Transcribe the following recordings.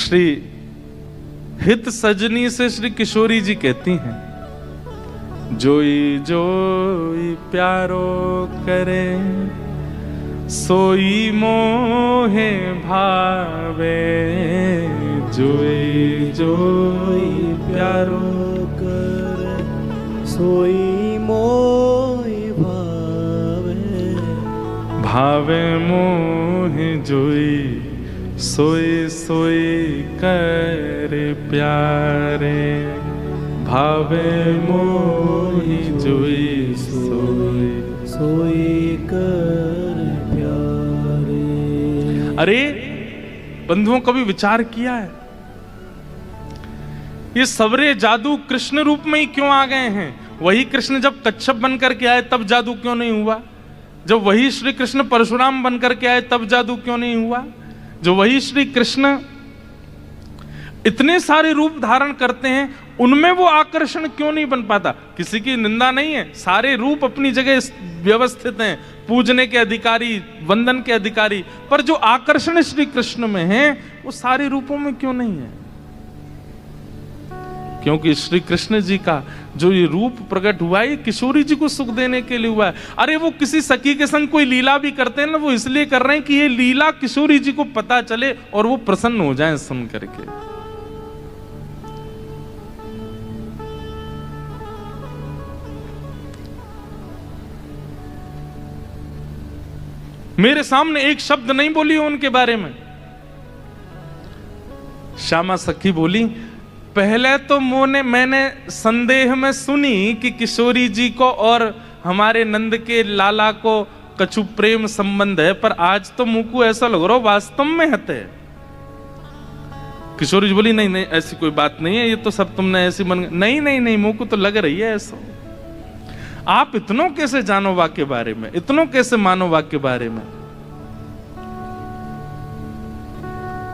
श्री हित सजनी से श्री किशोरी जी कहती हैं, जोई जोई प्यारो करे सोई मोहे भावे, जोई जोई प्यारो करे सोई मोहि भावे, भावे मोहे जोई सोई सोई कर प्यारे, भावे मोहि जोई सोई सोई कर प्यारे। अरे बंधुओं, कभी विचार किया है ये सवरे जादू कृष्ण रूप में ही क्यों आ गए हैं? वही कृष्ण जब कच्छप बनकर के आए तब जादू क्यों नहीं हुआ? जब वही श्री कृष्ण परशुराम बनकर के आए तब जादू क्यों नहीं हुआ? जो वही श्री कृष्ण इतने सारे रूप धारण करते हैं, उनमें वो आकर्षण क्यों नहीं बन पाता? किसी की निंदा नहीं है, सारे रूप अपनी जगह व्यवस्थित हैं, पूजने के अधिकारी, वंदन के अधिकारी, पर जो आकर्षण श्री कृष्ण में है वो सारे रूपों में क्यों नहीं है? क्योंकि श्री कृष्ण जी का जो ये रूप प्रकट हुआ है, किशोरी जी को सुख देने के लिए हुआ है। अरे वो किसी सखी के संग कोई लीला भी करते हैं ना, वो इसलिए कर रहे हैं कि ये लीला किशोरी जी को पता चले और वो प्रसन्न हो जाएं सुन करके। मेरे सामने एक शब्द नहीं बोली उनके बारे में। श्यामा सखी बोली, पहले तो मैंने संदेह में सुनी कि किशोरी जी को और हमारे नंद के लाला को कछु प्रेम संबंध है, पर आज तो मुंह को ऐसा लग रहा हो वास्तव में हते। किशोरी जी बोली, नहीं नहीं ऐसी कोई बात नहीं है, ये तो सब तुमने ऐसी मन। नहीं नहीं नहीं, मुंह को तो लग रही है ऐसा। आप इतनों कैसे जानो वाक्य बारे में, इतनों कैसे मानो वाक्य बारे में?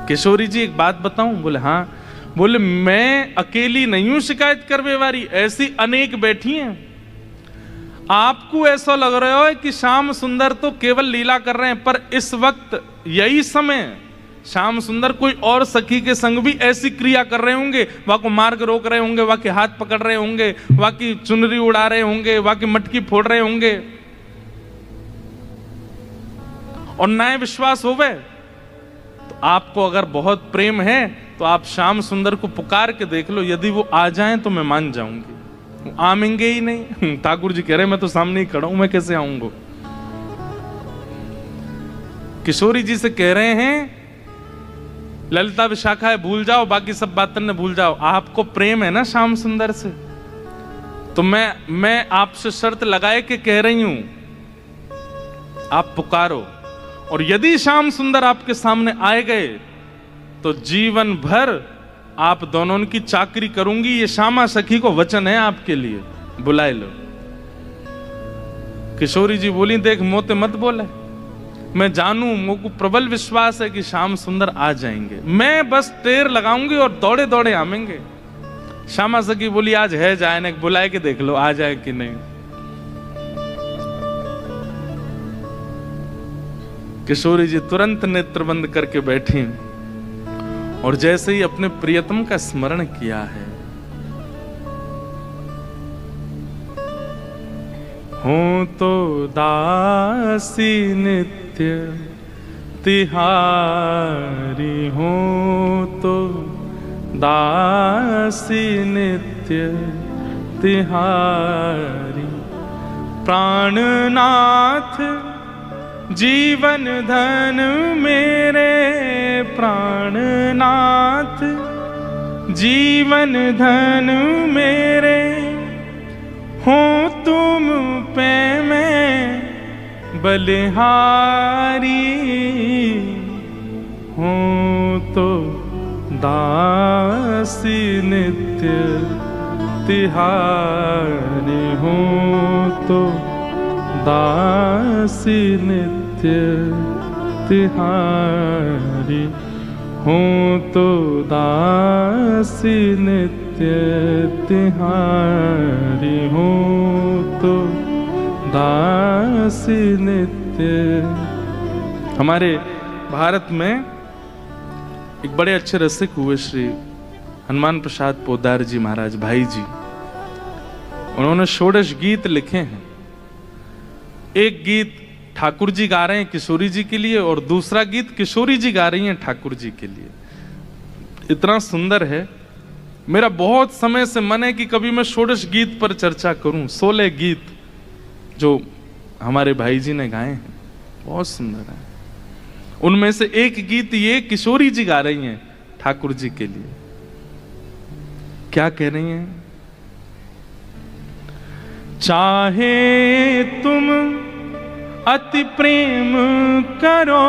किशोरी जी एक बात बताऊं? बोले हाँ। बोले मैं अकेली नहीं हूं शिकायत करवे वाली, ऐसी अनेक बैठी हैं। आपको ऐसा लग रहा है कि श्याम सुंदर तो केवल लीला कर रहे हैं, पर इस वक्त यही समय श्याम सुंदर कोई और सखी के संग भी ऐसी क्रिया कर रहे होंगे। वहां को मार्ग रोक रहे होंगे, वहां के हाथ पकड़ रहे होंगे, वहां की चुनरी उड़ा रहे होंगे, वहां की मटकी फोड़ रहे होंगे। और ना विश्वास होवे तो आपको अगर बहुत प्रेम है तो आप श्याम सुंदर को पुकार के देख लो, यदि वो आ जाएं तो मैं मान जाऊंगी। आमेंगे ही नहीं। ठाकुर जी कह रहे मैं तो सामने ही खड़ा हूं, मैं कैसे आऊंगा? किशोरी जी से कह रहे हैं ललिता विशाखा है भूल जाओ, बाकी सब बातें न भूल जाओ। आपको प्रेम है ना श्याम सुंदर से, तो मैं आपसे शर्त लगाए के कह रही हूं, आप पुकारो। और यदि श्याम सुंदर आपके सामने आए गए तो जीवन भर आप दोनों की चाकरी करूंगी। ये श्यामा सखी को वचन है आपके लिए, बुलाए लो। किशोरी जी बोली, देख मोते मत बोले, मैं जानू, मुझको प्रबल विश्वास है कि श्याम सुंदर आ जाएंगे। मैं बस टेर लगाऊंगी और दौड़े दौड़े आवेंगे। श्यामा सखी बोली, आज है जाए ना, बुलाए के देख लो आ जाए कि नहीं। किशोरी जी तुरंत नेत्र बंद करके बैठी और जैसे ही अपने प्रियतम का स्मरण किया है, हूं तो दासी नित्य तिहारी, हूं तो दासी नित्य तिहारी, प्राणनाथ जीवन धन मेरे, प्राणनाथ जीवन धन मेरे, हो तुम पे मैं बलिहारी, हो तो दासी नित्य तिहारी, हो तो दासी नित्य तिहारी, हूँ तो दासी नित्य तिहारी, हूँ तो दासी नित्य। हमारे भारत में एक बड़े अच्छे रसिक हुए श्री हनुमान प्रसाद पोद्दार जी महाराज भाई जी, उन्होंने षोडश गीत लिखे हैं। एक गीत ठाकुर जी गा रहे हैं किशोरी जी के लिए और दूसरा गीत किशोरी जी गा रही हैं ठाकुर जी के लिए। इतना सुंदर है, मेरा बहुत समय से मन है कि कभी मैं षोडश गीत पर चर्चा करूं। 16 गीत जो हमारे भाई जी ने गाए हैं बहुत सुंदर है। उनमें से एक गीत ये किशोरी जी गा रही हैं ठाकुर जी के लिए। क्या कह रही हैं? चाहे तुम अति प्रेम करो,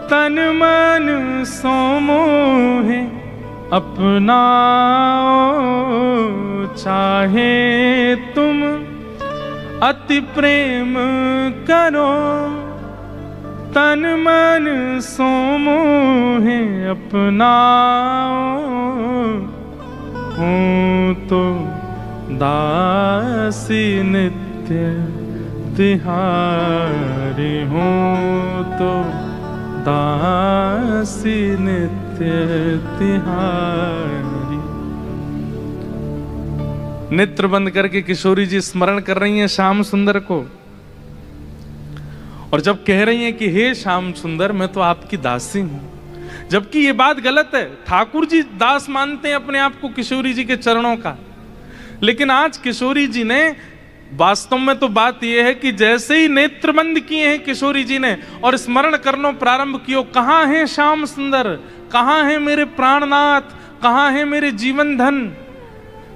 तन मन सो मोहे अपनाओ। चाहे तुम अति प्रेम करो, तन मन सो मोहे अपनाओ। हूँ तो दासी नित्य तिहारी, हूँ तो दासी नित्य तिहारी। नेत्र बंद करके किशोरी जी स्मरण कर रही हैं श्याम सुंदर को, और जब कह रही हैं कि हे श्याम सुंदर मैं तो आपकी दासी हूं, जबकि ये बात गलत है। ठाकुर जी दास मानते हैं अपने आप को किशोरी जी के चरणों का, लेकिन आज किशोरी जी ने वास्तव में तो बात यह है कि जैसे ही नेत्र बंद किए हैं किशोरी जी ने और स्मरण करना प्रारंभ किया, कहां है श्याम सुंदर, कहां है मेरे प्राणनाथ, कहां है मेरे जीवन धन।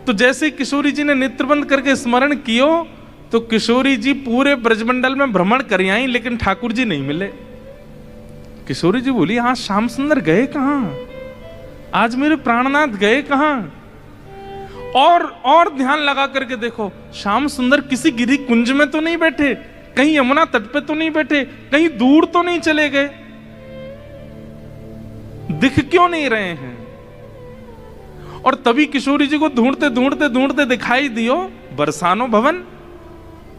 तो जैसे किशोरी जी ने नेत्र बंद करके स्मरण कियो तो किशोरी जी पूरे ब्रजमंडल में भ्रमण कर आई, लेकिन ठाकुर जी नहीं मिले। किशोरी जी बोली हाँ श्याम सुंदर गए कहां, आज मेरे प्राणनाथ गए कहां। और ध्यान लगा करके देखो, श्याम सुंदर किसी गिरी कुंज में तो नहीं बैठे, कहीं यमुना तट पे तो नहीं बैठे, कहीं दूर तो नहीं चले गए, दिख क्यों नहीं रहे हैं। और तभी किशोरी जी को ढूंढते ढूंढते ढूंढते दिखाई दियो बरसानो भवन।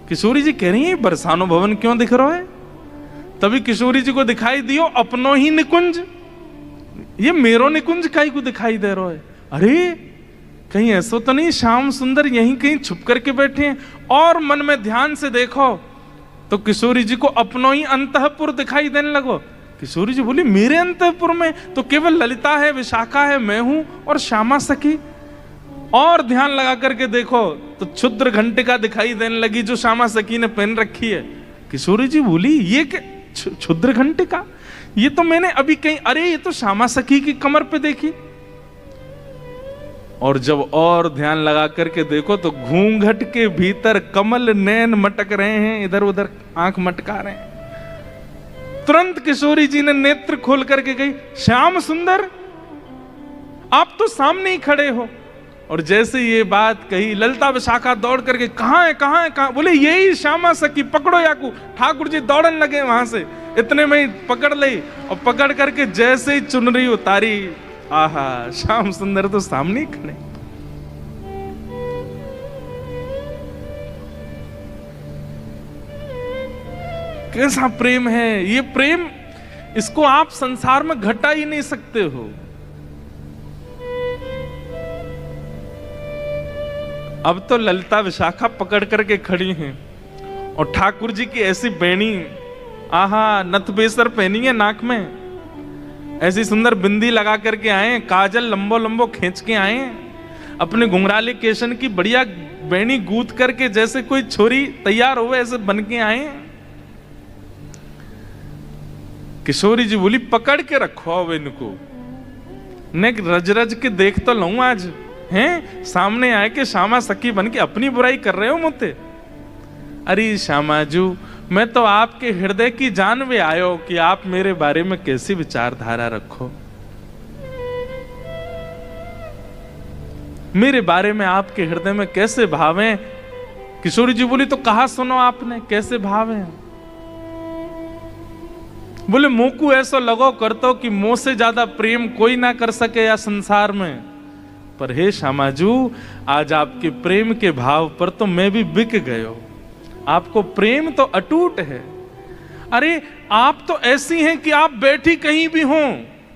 किशोरी जी कह रही है बरसानो भवन क्यों दिख रहा है? तभी किशोरी जी को दिखाई दियो अपनो ही निकुंज, ये मेरो निकुंज काई को दिखाई दे रहा है। अरे कहीं ऐसा तो नहीं श्याम सुंदर यहीं कहीं छुप करके बैठे हैं। और मन में ध्यान से देखो तो किशोरी जी को अपनो ही अंतःपुर दिखाई देने लगो। किशोरी जी बोली मेरे अंतःपुर में तो केवल ललिता है, विशाखा है, मैं हूं और श्यामा सखी। और ध्यान लगा करके देखो तो क्षुद्र घंटिका दिखाई देने लगी जो श्यामा सखी ने पहन रखी है। किशोरी जी बोली ये क्षुद्र घंटिका, ये तो मैंने अभी कहीं, अरे ये तो श्यामा सखी की कमर पे देखी। और जब और ध्यान लगा करके देखो तो घूंघट के भीतर कमल नैन मटक रहे हैं, इधर उधर आंख मटका रहे हैं। तुरंत किशोरी जी ने नेत्र खोल करके गई श्याम सुंदर आप तो सामने ही खड़े हो। और जैसे ये बात कही ललिता विशाखा दौड़ करके कहां है कहां है कहां, बोले यही श्यामा सखी, पकड़ो याकू। ठाकुर जी दौड़न लगे वहां से, इतने में ही पकड़ ली और पकड़ करके जैसे ही चुनरी उतारी, आहा श्याम सुंदर तो सामने ही खड़े। कैसा प्रेम है ये प्रेम, इसको आप संसार में घटा ही नहीं सकते हो। अब तो ललिता विशाखा पकड़ करके खड़ी हैं और ठाकुर जी की ऐसी बेणी, आहा नथ बेसर पहनी है नाक में, ऐसी सुंदर बिंदी लगा करके आए, काजल लंबो लंबो खींच के आए, अपने घुंघराले केशन की बढ़िया बेणी गूंथ करके जैसे कोई छोरी तैयार हो ऐसे बन के आए। किशोरी जी बोली पकड़ के रखो अब इनको, ने रज रज के देख तो लूं आज, हैं सामने आए के श्यामा सखी बन के अपनी बुराई कर रहे हो मुझे। अरे श्यामाजू मैं तो आपके हृदय की जानवे आयो कि आप मेरे बारे में कैसी विचारधारा रखो, मेरे बारे में आपके हृदय में कैसे भाव हैं। किशोरी जी बोली तो कहा सुनो आपने कैसे भाव हैं। बोले मुंह को ऐसा लगो करतो कि मुंह से ज्यादा प्रेम कोई ना कर सके या संसार में, पर हे श्यामाजू आज आपके प्रेम के भाव पर तो मैं भी बिक गयो। आपको प्रेम तो अटूट है। अरे आप तो ऐसी हैं कि आप बैठी कहीं भी हो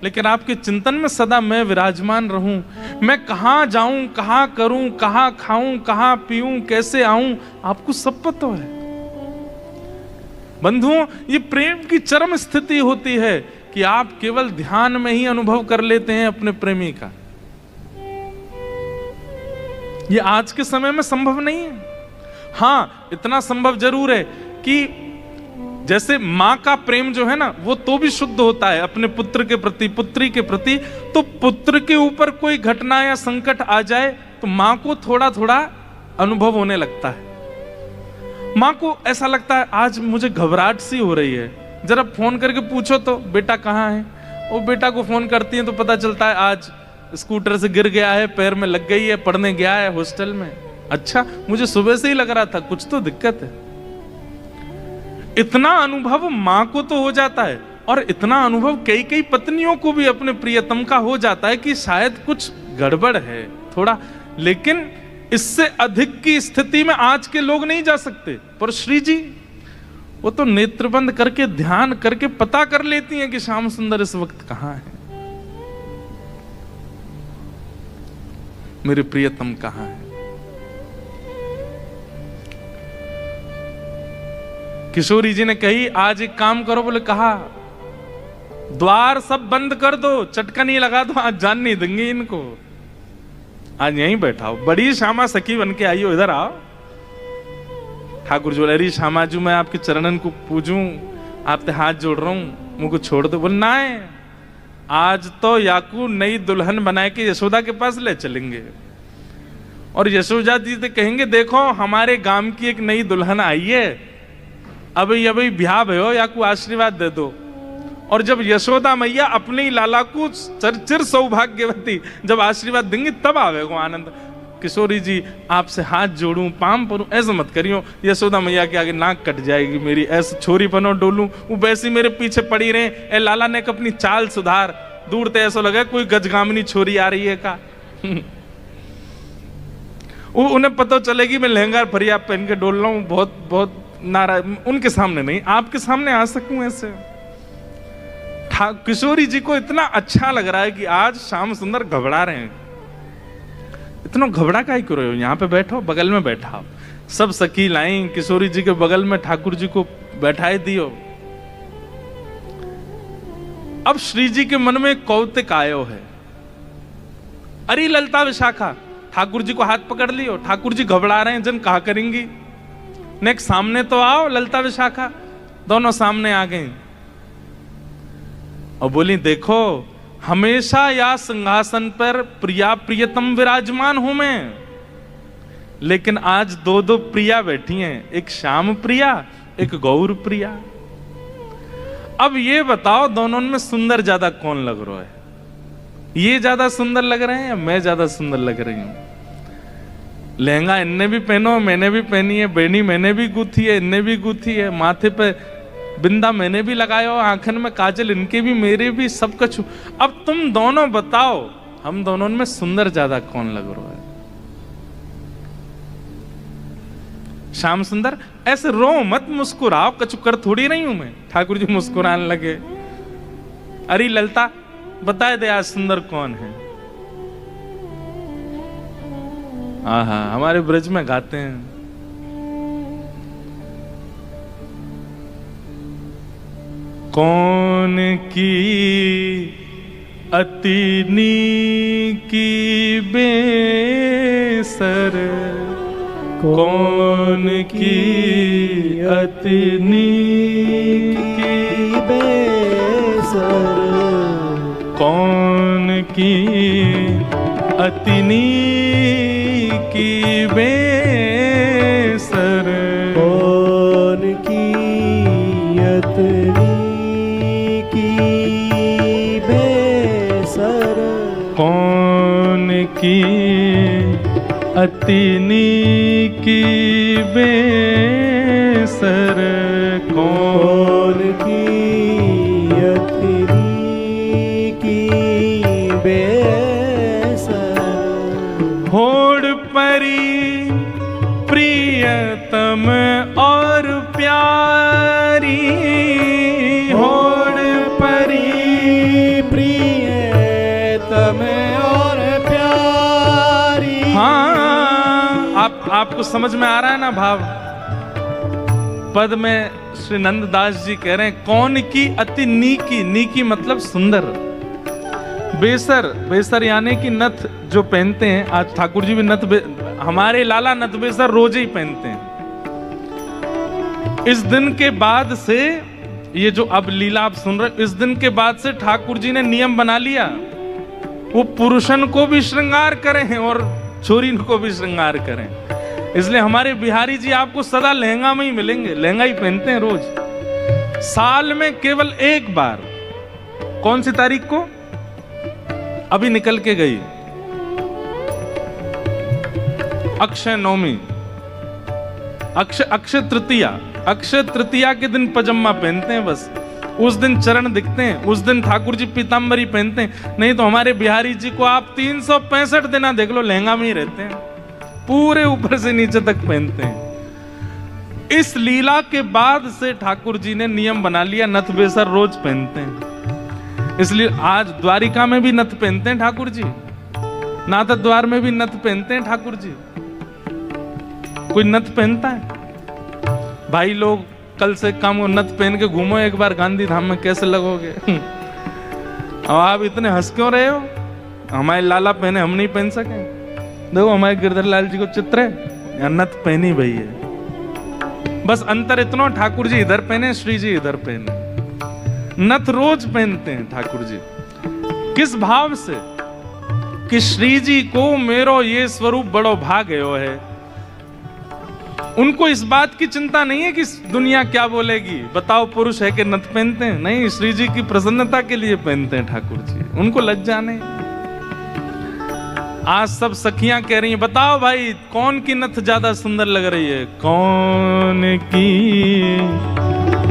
लेकिन आपके चिंतन में सदा मैं विराजमान रहूं। मैं कहां जाऊं, कहां करूं, कहां खाऊं, कहां पीऊं, कैसे आऊं, आपको सब पता है। बंधुओं, ये प्रेम की चरम स्थिति होती है कि आप केवल ध्यान में ही अनुभव कर लेते हैं अपने प्रेमी का। ये आज के समय में संभव नहीं है। हां, इतना संभव जरूर है कि जैसे मां का प्रेम जो है ना, वो तो भी शुद्ध होता है अपने पुत्र के प्रति, पुत्री के प्रति। तो पुत्र के ऊपर कोई घटना या संकट आ जाए तो मां को थोड़ा थोड़ा अनुभव होने लगता है। मां को ऐसा लगता है आज मुझे घबराहट सी हो रही है, जरा फोन करके पूछो तो बेटा कहाँ है। वो बेटा को फोन करती है तो पता चलता है आज स्कूटर से गिर गया है, पैर में लग गई है, पढ़ने गया है हॉस्टल में। अच्छा, मुझे सुबह से ही लग रहा था कुछ तो दिक्कत है। इतना अनुभव मां को तो हो जाता है, और इतना अनुभव कई कई पत्नियों को भी अपने प्रियतम का हो जाता है कि शायद कुछ गड़बड़ है थोड़ा। लेकिन इससे अधिक की स्थिति में आज के लोग नहीं जा सकते। पर श्री जी वो तो नेत्र बंद करके ध्यान करके पता कर लेती हैं कि श्याम सुंदर इस वक्त कहां है, मेरे प्रियतम कहां है। किशोरी जी ने कही आज एक काम करो, बोले कहा द्वार सब बंद कर दो, चटका नहीं लगा दो, आज जान नहीं देंगे इनको, आज यहीं बैठा हो। बड़ी श्यामा सखी बन के आई हो, इधर आओ। ठाकुर जो अरे श्यामा जी मैं आपके चरणन को पूजूं, आपसे हाथ जोड़ रहा हूं, मुझको छोड़ दो। बोल ना है, आज तो याकू नई दुल्हन बना के यशोदा के पास ले चलेंगे, और यशोदा जी से कहेंगे देखो हमारे गांव की एक नई दुल्हन आई है, अभी ब्याह भयो, याकू आशीर्वाद दे दो। और जब यशोदा मैया अपने ही लाला को चिर सौभाग्यवती जब आशीर्वाद देंगे तब आवेगो आनंद। किशोरी जी आपसे हाथ जोड़ूं, पाम परूं, ऐसा मत करियो, यशोदा मैया के आगे नाक कट जाएगी मेरी, ऐसे छोरी बनो डोलूं, वो वैसी मेरे पीछे पड़ी रहे। ए लाला ने अपनी चाल सुधार, दूर ते ऐसा लगा कोई गजगामनी छोरी आ रही है का। उन्हें पता चलेगी मैं लहंगा फरिया पहन के डोल रहा हूं, बहुत बहुत नाराज। उनके सामने नहीं, आपके सामने आ सकूं ऐसे। किशोरी जी को इतना अच्छा लग रहा है कि आज श्याम सुंदर घबरा रहे हैं। इतना घबरा काहे क्यों रहे हो, यहाँ पे बैठो, बगल में बैठा। सब सखी लाई किशोरी जी के बगल में ठाकुर जी को बैठाए दियो। अब श्री जी के मन में कौतिक आयो है, अरे ललता विशाखा, ठाकुर जी को हाथ पकड़ लियो, ठाकुर जी घबरा रहे हैं, जन कहा करेंगी। नेक्स्ट सामने तो आओ ललता विशाखा, दोनों सामने आ गए और बोली देखो हमेशा या सिंहासन पर प्रिया प्रियतम विराजमान हूं मैं, लेकिन आज दो दो प्रिया बैठी हैं, एक श्याम प्रिया एक गौर प्रिया। अब ये बताओ दोनों में सुंदर ज्यादा कौन लग रहा है? ये ज्यादा सुंदर लग रहे हैं या मैं ज्यादा सुंदर लग रही हूं? लहंगा इनने भी पहनो, मैंने भी पहनी है, बेनी मैंने भी गूथी है, इनने भी गूथी है, माथे पे बिंदा मैंने भी लगाया, आंखन में काजल इनके भी मेरे भी, सब कुछ। अब तुम दोनों बताओ हम दोनों में सुंदर ज्यादा कौन लग रहा है? श्याम सुंदर ऐसे रो मत, मुस्कुराओ, कचुकर थोड़ी नहीं हूं मैं। ठाकुर जी मुस्कुराने लगे, अरे ललता बता दे आज सुंदर कौन है? आहा, हमारे ब्रज में गाते हैं, कौन की अति नीकी बेसर, कौन की अति नीकी बेसर, कौन की अति नीकी बेसर, कौन की अति कौन की अति नीकी बेसर, कौन की अति नीकी बेसर, होड़ परी प्रियतम और प्यारी, होड़ परी प्रिय आपको समझ में आ रहा है ना भाव? पद में श्री नंददास जी कह रहे हैं कौन की अति नीकी, नीकी मतलब सुंदर। बेसर, बेसर यानी कि नथ जो पहनते हैं, आज ठाकुर जी भी हमारे लाला नथ बेसर रोज ही पहनते हैं। इस दिन के बाद से, ये जो अब लीला आप सुन रहे, इस दिन के बाद से ठाकुर जी ने नियम बना लिया, वो पुरुषन को भी श्रृंगार करें और छोरी को भी श्रृंगार करें। इसलिए हमारे बिहारी जी आपको सदा लहंगा में ही मिलेंगे, लहंगा ही पहनते हैं रोज। साल में केवल एक बार, कौन सी तारीख को अभी निकल के गई, अक्षय नवमी, अक्षय तृतीया, अक्षय तृतीया के दिन पजामा पहनते हैं बस। उस दिन चरण दिखते हैं, उस दिन ठाकुर जी पीतांबरी पहनते हैं। नहीं तो हमारे बिहारी जी को आप 365 दिन देख लो, लहंगा में ही रहते हैं, पूरे ऊपर से नीचे तक पहनते हैं। इस लीला के बाद से ठाकुर जी ने नियम बना लिया, नथ बेसर रोज पहनते हैं। इसलिए आज द्वारिका में भी नथ पहनते हैं ठाकुर जी, नाथ द्वार में भी नथ पहनते हैं ठाकुर जी। कोई नथ पहनता है? भाई लोग कल से कम नथ पहन के घूमो एक बार गांधी धाम में, कैसे लगोगे? अब आप इतने हंस क्यों रहे हो? हमारे लाला पहने, हम नहीं पहन सके? देखो हमारे गिरधर लाल जी को चित्र है, या नथ पहनी भई है। बस अंतर इतना, ठाकुर जी इधर पहने, श्री जी इधर पहने। नथ रोज पहनते हैं ठाकुर जी। किस भाव से? कि श्री जी को मेरो ये स्वरूप बड़ो भाग्यो है। उनको इस बात की चिंता नहीं है कि दुनिया क्या बोलेगी, बताओ पुरुष है कि नथ पहनते हैं। नहीं, श्री जी की प्रसन्नता के लिए पहनते हैं ठाकुर जी, उनको लज्जा नहीं। आज सब सखियां कह रही हैं, बताओ भाई कौन की नथ ज्यादा सुंदर लग रही है? कौन की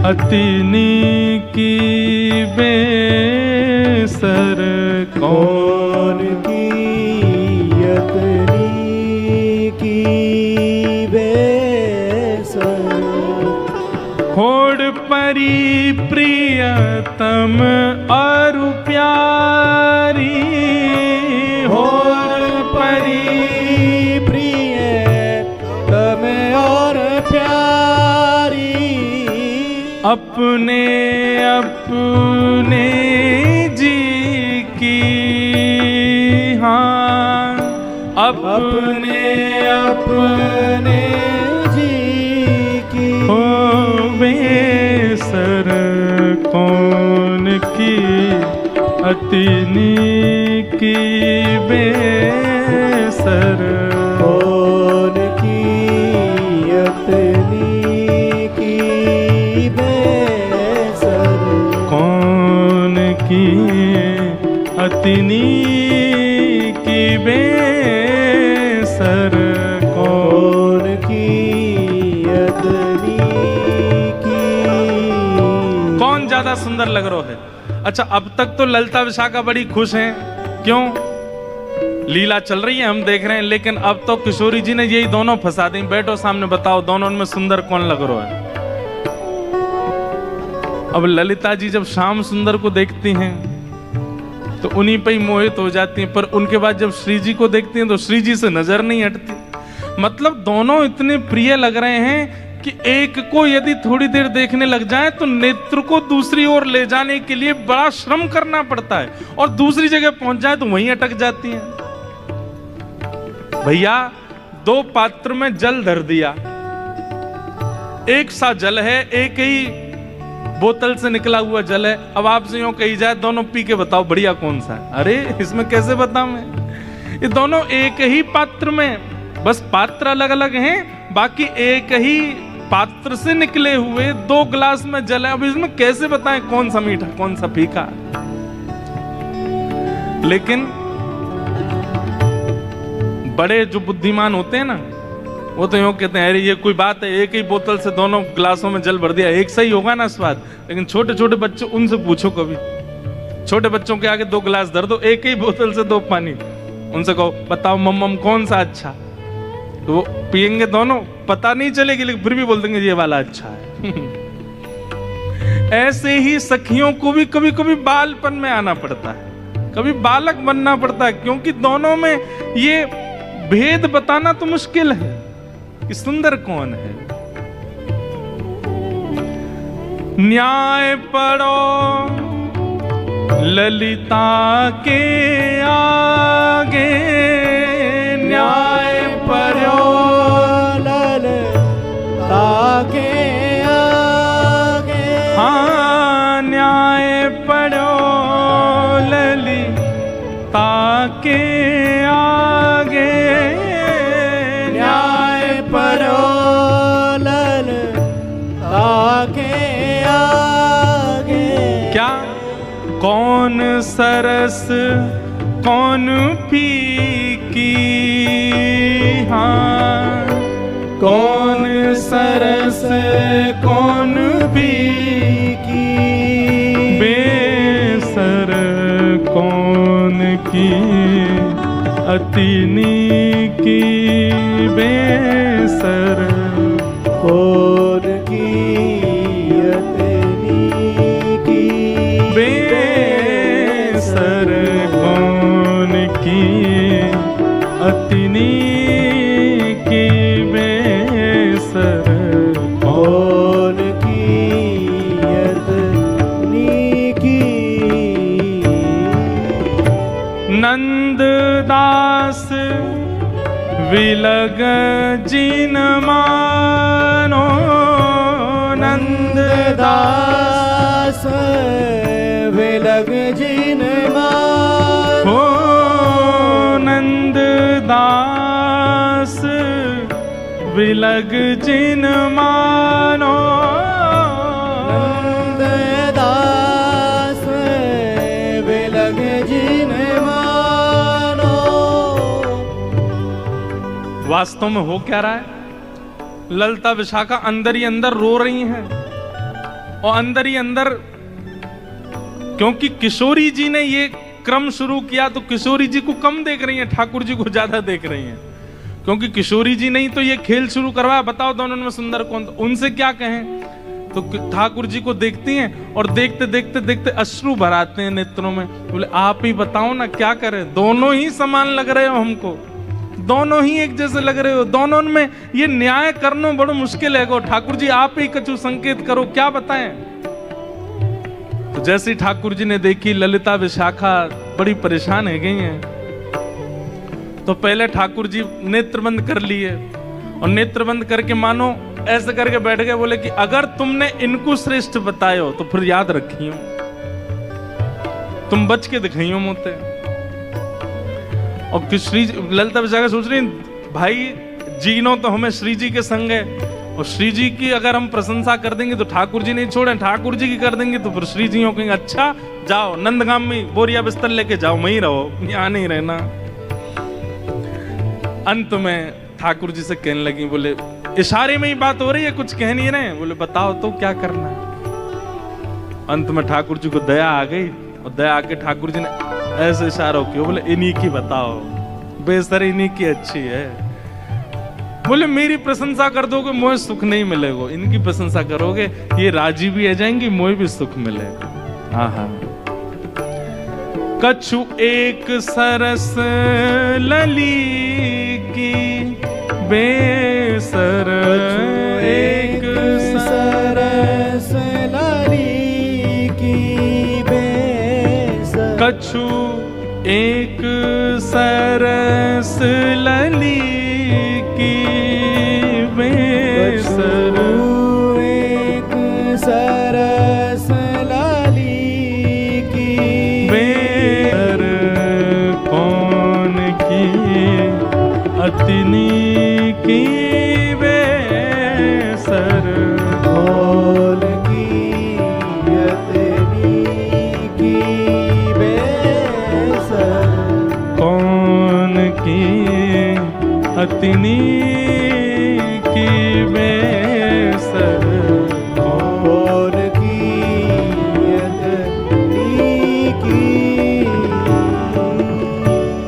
अति नीकी बेसर, कौन की अति नीकी बेसर, होड़ परी प्रियतम और प्यारी, होड़ परी प्रियतम और प्यारी, अपने अपने जी की, हाँ अपने अपने जी की, हो बेसर कौन की अति नीकी बेसर, कौन की अति नीकी बेसर, कौन की अति नीकी बेसर, कौन की अति नीकी। कौन ज्यादा सुंदर लग रहा है? अच्छा, अब तक तो ललिता विशाखा बड़ी खुश हैं, क्यों? लीला चल रही है, हम देख रहे हैं, लेकिन अब तो किशोरी जी ने यही दोनों फंसा दी। बैठो सामने, बताओ दोनों में सुंदर कौन लग रहा है? अब ललिता जी जब श्याम सुंदर को देखती हैं तो उन्हीं पे ही मोहित हो जाती हैं, पर उनके बाद जब श्री जी को देखती हैं तो श्री जी से नजर नहीं हटती। मतलब दोनों इतने प्रिय लग रहे हैं कि एक को यदि थोड़ी देर देखने लग जाए तो नेत्र को दूसरी ओर ले जाने के लिए बड़ा श्रम करना पड़ता है, और दूसरी जगह पहुंच जाए तो वहीं अटक जाती हैं। भैया, दो पात्र में जल धर दिया, एक सा जल है, एक ही बोतल से निकला हुआ जल है। अब आपसे यूं कही जाए दोनों पी के बताओ बढ़िया कौन सा है? अरे इसमें कैसे बताऊं मैं? ये दोनों एक ही पात्र में, बस पात्र अलग अलग हैं, बाकी एक ही पात्र से निकले हुए दो गिलास में जल है। अब इसमें कैसे बताएं कौन सा मीठा कौन सा फीका? लेकिन बड़े जो बुद्धिमान होते हैं ना, वो तो यूं कहते हैं अरे ये कोई बात है, एक ही बोतल से दोनों गिलासों में जल भर दिया, एक सही होगा ना स्वाद। लेकिन छोटे छोटे बच्चे, उनसे पूछो कभी, छोटे बच्चों के आगे दो गिलास धर दो, एक ही बोतल से दो पानी, उनसे कहो बताओ मम्मम कौन सा अच्छा, तो वो पियेंगे दोनों, पता नहीं चलेगी, लेकिन फिर भी बोल देंगे ये वाला अच्छा है। ऐसे ही सखियों को भी कभी कभी बालपन में आना पड़ता है, कभी बालक बनना पड़ता है, क्योंकि दोनों में ये भेद बताना तो मुश्किल है। कि सुंदर कौन है। न्याय पढ़ो ललिता के आगे, न्याय पढ़ो ललिता के आगे। हाँ, न्याय पढ़ो ललिता के आगे, न्याय पढ़ो ललिता के आगे। क्या कौन सरस कौन फीकी, हाँ कौन सरस कौन फीकी, बेसर कौन की अतिनी की, बेसर कौन की अतनी की, बेसर कौन की अतिनी की, बेसर कौन की अतनी की। नंददास विलग जिन मानो, नंददास विलग जिन मानो, हो नंददास विलग जिन मानो, नंददास विलग जिन मानो। वास्तव में हो क्या रहा है? ललिता विशाखा अंदर ही अंदर रो रही हैं, और अंदर ही अंदर, क्योंकि किशोरी जी ने ये क्रम शुरू किया तो किशोरी जी को कम देख रही हैं, ठाकुर जी को ज्यादा देख रही हैं, क्योंकि किशोरी जी ने ही तो ये खेल शुरू करवाया। बताओ दोनों में सुंदर कौन? तो उनसे क्या कहें? तो ठाकुर जी को देखती हैं और देखते देखते देखते अश्रु भराते हैं नेत्रों में। बोले आप ही बताओ ना क्या करें, दोनों ही समान लग रहे हो हमको, दोनों ही एक जैसे लग रहे हो, दोनों में ये न्याय करना बड़ा मुश्किल है। ठाकुर जी आप ही कछु संकेत करो, क्या बताएं? तो जैसे ठाकुर जी ने देखी ललिता विशाखा बड़ी परेशान है गई हैं, तो पहले ठाकुर जी नेत्र बंद कर लिए, और नेत्र बंद करके मानो ऐसे करके बैठ गए। बोले कि अगर तुमने इनको श्रेष्ठ बतायो तो फिर याद रखियो, तुम बच के दिखाइयो मोते। और श्री ललिता विशाखा सोच रही भाई जीनो तो हमें श्री जी के संग है, और श्री जी की अगर हम प्रशंसा कर देंगे तो ठाकुर जी नहीं छोड़े, ठाकुर जी की कर देंगे तो फिर श्री जी कहेंगे अच्छा जाओ नंदगाम में बोरिया बिस्तर लेके जाओ, वहीं रहो, यहाँ नहीं रहना। अंत में ठाकुर जी से कहने लगी, बोले इशारे में ही बात हो रही है, कुछ कह नहीं रहे। बोले बताओ तो क्या करना है। अंत में ठाकुर जी को दया आ गई, और दया आके ठाकुर जी ने ऐसे इशारा किया, बोले इन्हीं की बताओ, बेसर इन्हीं की अच्छी है। बोले मेरी प्रशंसा कर दोगे मोहे सुख नहीं मिलेगा, इनकी प्रशंसा करोगे ये राजी भी आ जाएंगी, मोहे भी सुख मिलेगा। आहा। कछु एक सरस लली की, बेसर एक सरस लली की, बेसर। कछु एक सरस लली की, बेसर एक सरस लली की, बेसर कौन की अतिनी की, बेसर कौन की अतनी की, बेसर कौन की अतिनी की, बेसर कौन की अतनी की।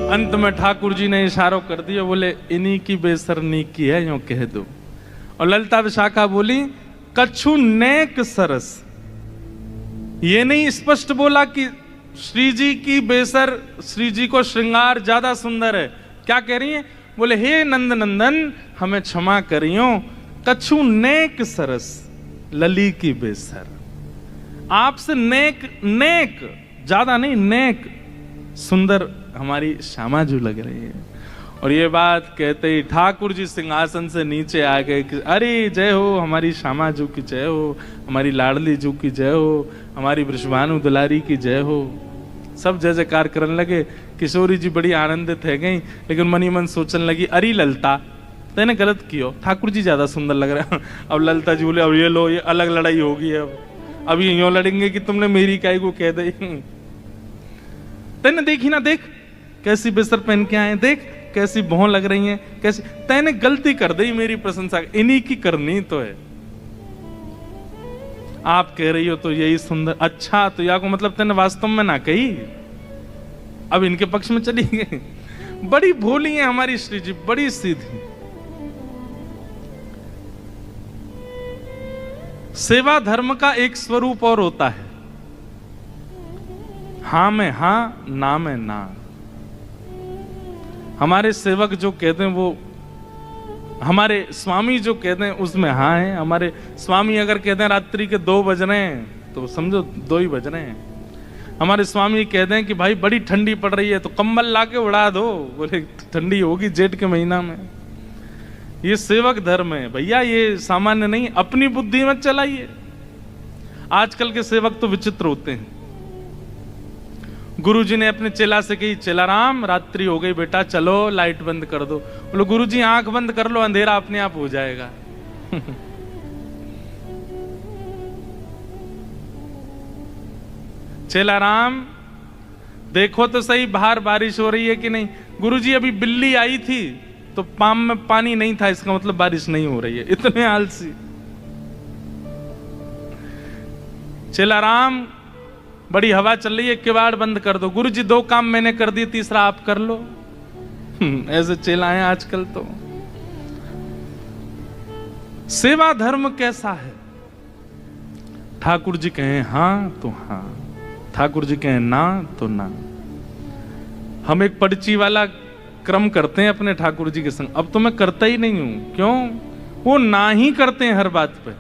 अंत में ठाकुर जी ने इशारा कर दिया, बोले इन्हीं की बेसरनी की है, यूं कह दो। और ललिता विशाखा बोली कछु नेक सरस, ये नहीं स्पष्ट बोला कि श्री जी की बेसर, श्री जी को श्रृंगार ज्यादा सुंदर है। क्या कह रही है? बोले हे नंद नंदन हमें क्षमा करियो, कछु नेक सरस लली की बेसर। आपसे नेक नेक ज्यादा नहीं, नेक सुंदर हमारी श्यामाजू लग रही है। और ये बात कहते ही ठाकुर जी सिंहासन से नीचे आ गए कि अरे जय हो, हमारी श्यामाजू की जय हो, हमारी लाडली जू की जय हो, हमारी वृषभानु दुलारी की जय हो। सब जय जयकार करने लगे। किशोरी जी बड़ी आनंदित है गई, लेकिन मनी मन सोचने लगी अरे ललता तेने गलत कियो, ठाकुर जी ज्यादा सुंदर लग रहे हैं। अब ललता जी बोले अब ये लो, ये अलग लड़ाई होगी, अब ये यूं लड़ेंगे कि तुमने मेरी काय को कह दी। तेने देखी ना, देख कैसी बेसर पहन के आए, देख कैसी भौं लग रही हैं, कैसी। तैने गलती कर दी मेरी प्रशंसा, इन्हीं की करनी तो है। आप कह रही हो तो यही सुंदर। अच्छा तो या को मतलब तेने वास्तव में ना कही, अब इनके पक्ष में चली गई। बड़ी भोली है हमारी श्री जी, बड़ी सीधी। सेवा धर्म का एक स्वरूप और होता है, हां में हां, ना में ना। हमारे सेवक जो कहते हैं वो, हमारे स्वामी जो कहते हैं उसमें हाँ है। हमारे स्वामी अगर कहते हैं रात्रि के 2 बज रहे हैं तो समझो 2 ही बज रहे हैं। हमारे स्वामी कहते हैं कि भाई बड़ी ठंडी पड़ रही है तो कंबल लाके उड़ा दो, बोले ठंडी होगी जेठ के महीना में। ये सेवक धर्म है भैया, ये सामान्य नहीं। अपनी बुद्धि मत चलाइए। आजकल के सेवक तो विचित्र होते हैं। गुरुजी ने अपने चेला से कही, चेला राम रात्रि हो गई बेटा, चलो लाइट बंद कर दो। बोलो गुरुजी आंख बंद कर लो, अंधेरा अपने आप हो जाएगा। चेला राम देखो तो सही बाहर बारिश हो रही है कि नहीं। गुरुजी अभी बिल्ली आई थी तो पाम में पानी नहीं था, इसका मतलब बारिश नहीं हो रही है। इतने आलसी। चेला राम बड़ी हवा चल रही है, किवाड़ बंद कर दो। गुरुजी 2 काम मैंने कर दिए, तीसरा आप कर लो। ऐसे चेला हैं आजकल तो। सेवा धर्म कैसा है? ठाकुर जी कहें हां तो हां, ठाकुर जी कहें ना तो ना। हम एक पर्ची वाला क्रम करते हैं अपने ठाकुर जी के संग। अब तो मैं करता ही नहीं हूं। क्यों? वो ना ही करते हैं हर बात पे,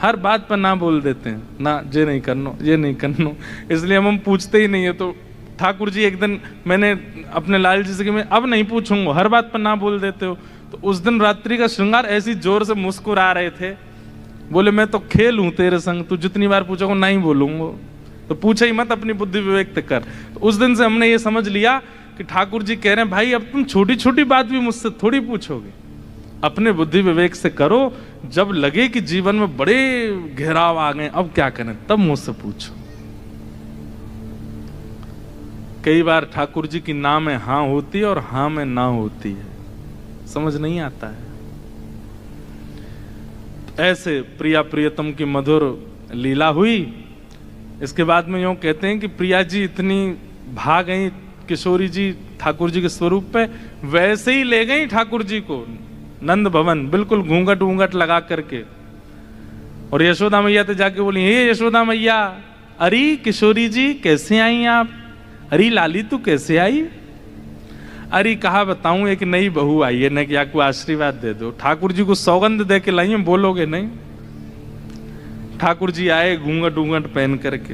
हर बात पर ना बोल देते हैं, ना ये नहीं करनो, ये नहीं करनो। इसलिए हम पूछते ही नहीं है। तो ठाकुर जी एक दिन मैंने अपने लाल जी से कि मैं अब नहीं पूछूंगा, हर बात पर ना बोल देते हो। तो उस दिन रात्रि का श्रृंगार ऐसी जोर से मुस्कुरा रहे थे, बोले मैं तो खेल हूं तेरे संग, तू जितनी बार पूछोगे नहीं बोलूंगा, तो पूछे ही मत, अपनी बुद्धि विवेक तक कर। तो उस दिन से हमने ये समझ लिया कि ठाकुर जी कह रहे हैं भाई अब तुम छोटी छोटी बात भी मुझसे थोड़ी पूछोगे, अपने बुद्धि विवेक से करो। जब लगे कि जीवन में बड़े घेराव आ गए, अब क्या करें, तब मुझसे पूछो। कई बार ठाकुर जी की ना में हां होती है और हां में ना होती है, समझ नहीं आता है। ऐसे प्रिया प्रियतम की मधुर लीला हुई। इसके बाद में यूं कहते हैं कि प्रिया जी इतनी भाग गई किशोरी जी ठाकुर जी के स्वरूप पे, वैसे ही ले गई ठाकुर जी को नंद भवन, बिल्कुल घूंघट घूंघट लगा करके। और यशोदा मैया तो जाके बोली, हे यशोदा मैया, अरे किशोरी जी कैसे आई आप? अरे लाली तू कैसे आई? अरे कहा बताऊं, एक नई बहू आई है, न कि आपको आशीर्वाद दे दो। ठाकुर जी को सौगंध दे के लाई, बोलोगे नहीं? ठाकुर जी आए घूंघट घूंघट पहन करके।